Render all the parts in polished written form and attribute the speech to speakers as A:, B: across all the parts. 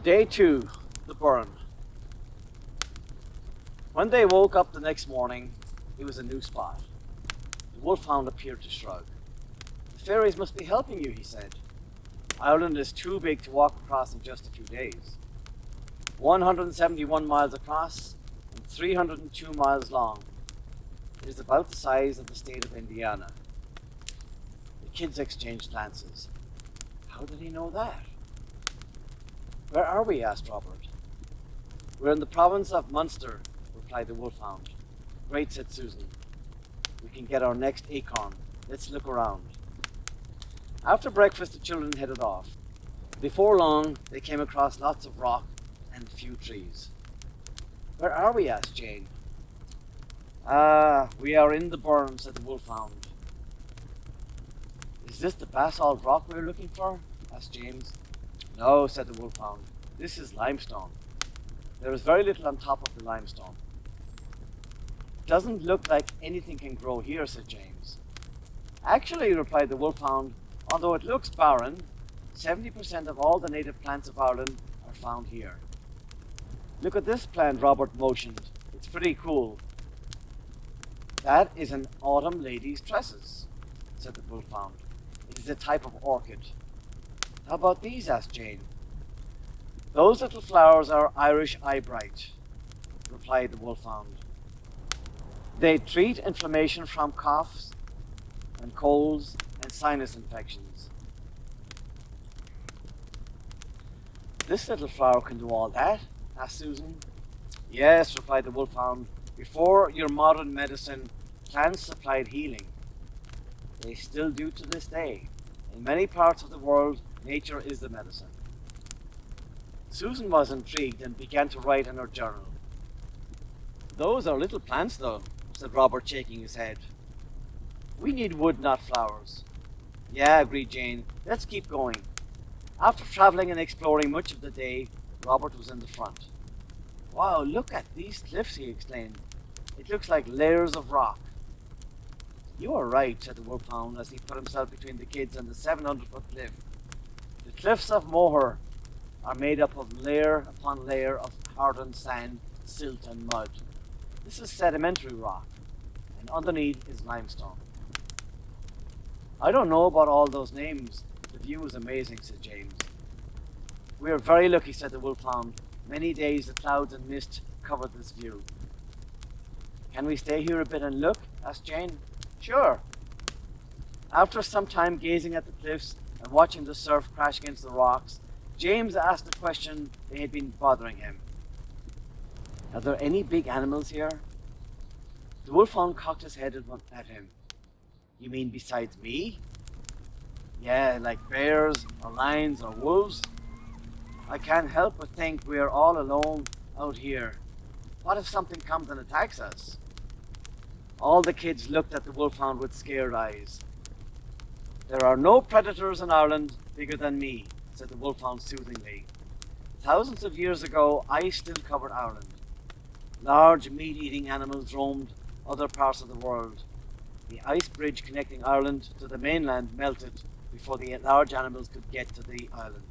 A: Day 2, the Burren. When they woke up the next morning, it was a new spot. The wolfhound appeared to shrug. "The faeries must be helping you," he said. "Ireland is too big to walk across in just a few days. 171 miles across and 302 miles long. It is about the size of the state of Indiana." The kids exchanged glances. How did he know that? "Where are we?" asked Robert. "We're in the province of Munster," replied the wolfhound. "Great," said Susan. "We can get our next acorn. Let's look around." After breakfast, the children headed off. Before long, they came across lots of rock and a few trees. "Where are we?" asked Jane. We are in the Burren," said the wolfhound. "Is this the basalt rock we're looking for?" asked James. "No," said the wolfhound. "This is limestone. There is very little on top of the limestone." "It doesn't look like anything can grow here," said James. "Actually," replied the wolfhound, "although it looks barren, 70% of all the native plants of Ireland are found here. Look at this plant," Robert motioned. "It's pretty cool." "That is an autumn lady's tresses," said the wolfhound. "It is a type of orchid." "How about these?" asked Jane. "Those little flowers are Irish eyebright," replied the wolfhound. "They treat inflammation from coughs and colds and sinus infections." "This little flower can do all that?" asked Susan. "Yes," replied the wolfhound. "Before your modern medicine, plants supplied healing. They still do to this day. In many parts of the world, nature is the medicine." Susan was intrigued and began to write in her journal. "Those are little plants, though," said Robert, shaking his head. "We need wood, not flowers." "Yeah," agreed Jane. "Let's keep going." After traveling and exploring much of the day, Robert was in the front. "Wow, look at these cliffs," he exclaimed. "It looks like layers of rock." "You are right," said the wolfhound as he put himself between the kids and the 700-foot cliff. "The cliffs of Moher are made up of layer upon layer of hardened sand, silt, and mud. This is sedimentary rock, and underneath is limestone." "I don't know about all those names. The view is amazing," said James. "We are very lucky," said the wolfhound. "Many days the clouds and mist covered this view." "Can we stay here a bit and look?" asked Jane. "Sure." After some time gazing at the cliffs and watching the surf crash against the rocks, James asked a question that had been bothering him. "Are there any big animals here?" The wolfhound cocked his head at him. "You mean besides me?" "Yeah, like bears or lions or wolves. I can't help but think we are all alone out here. What if something comes and attacks us?" All the kids looked at the wolfhound with scared eyes. "There are no predators in Ireland bigger than me," said the wolfhound soothingly. "Thousands of years ago, ice still covered Ireland. Large meat-eating animals roamed other parts of the world. The ice bridge connecting Ireland to the mainland melted before the large animals could get to the island.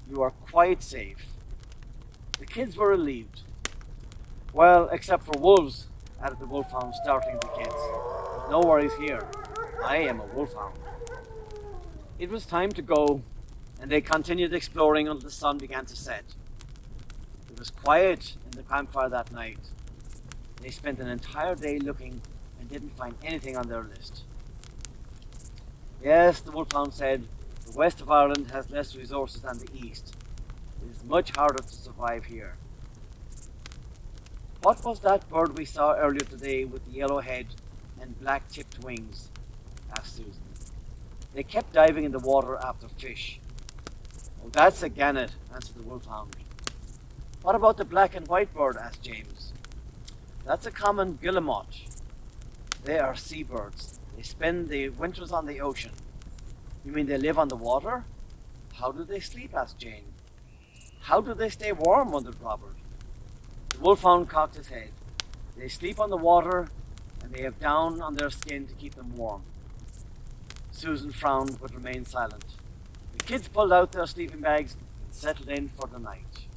A: You are quite safe." The kids were relieved. "Well, except for wolves," added the wolfhound, startling the kids. "But no worries here. I am a wolfhound." It was time to go, and they continued exploring until the sun began to set. It was quiet in the campfire that night. They spent an entire day looking and didn't find anything on their list. "Yes," the wolfhound said, "the west of Ireland has less resources than the east. It is much harder to survive here." "What was that bird we saw earlier today with the yellow head and black-tipped wings?" asked Susan. "They kept diving in the water after fish." "Oh, that's a gannet," answered the wolfhound. "What about the black and white bird?" asked James. "That's a common guillemot. They are seabirds. They spend the winters on the ocean." "You mean they live on the water? How do they sleep?" asked Jane. "How do they stay warm?" wondered Robert. The wolfhound cocked his head. "They sleep on the water, and they have down on their skin to keep them warm." Susan frowned but remained silent. The kids pulled out their sleeping bags and settled in for the night.